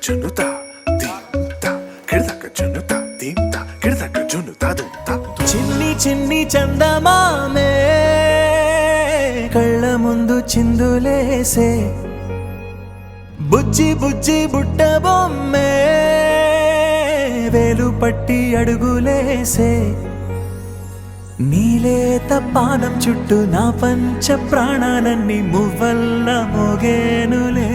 జునుతా దీంతా కిడదక జునుతా దీంతా కిడదక జునుతా దుంతా. చిన్ని చిన్ని చందమామే కళ్ళ ముందు చిందులేసే, బుజ్జి బుజ్జి బుట్ట బొమ్మే వేలు పట్టి అడుగులేసే, నీలేత పానం చుట్టూ నా పంచ ప్రాణాలన్నీ మువ్వల్ల మోగేనులే.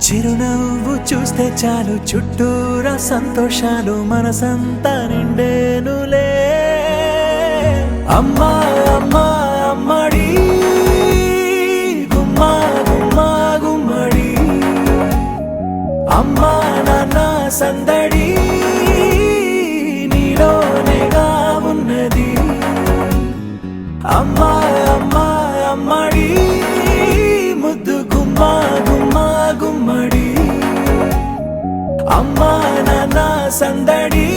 చిరునవ్వు చూస్తే చాలు చుట్టూరా సంతోషాలు మనసంతా నిండేనులే. అమ్మా అమ్మా అమ్మడి గుమ్మా గుమ్మా గుమ్మడి, అమ్మా నాన్న సందడి నీలోనేగా ఉన్నది. అమ్మా అమ్మా అమ్మడి ముద్దు గుమ్మా గుమ్మా గుమ్మడి, అమ్మా నాన్న సందడి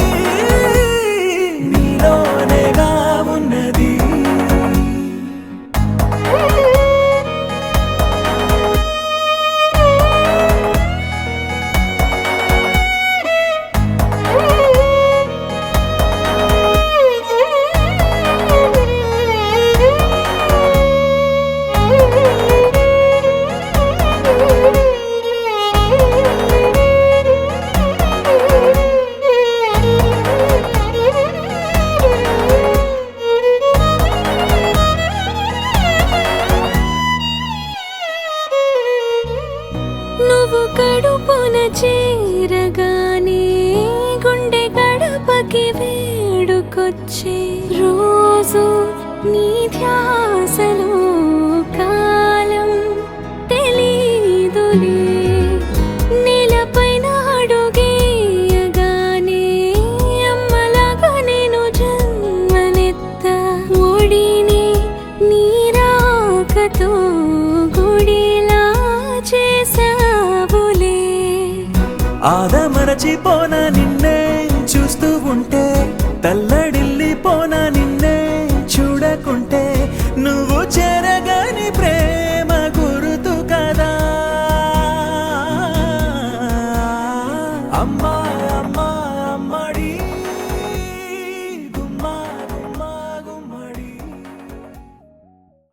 నీలోనేగా ఉన్నది. నువ్వు కడుపున చేరగానే గుండె గడపకి వేడుకొచ్చే, రోజు నీ ధ్యాసలో కాలం తెలీదులే. నేలపైన అడుగేయగానే అమ్మలాగా నేను జన్మనెత్త, ఒడిని నీ రాకతో గుడిలా చేసావులే. ఆదమరచిపోన నిన్నే చూస్తూ ఉంటే తల్ల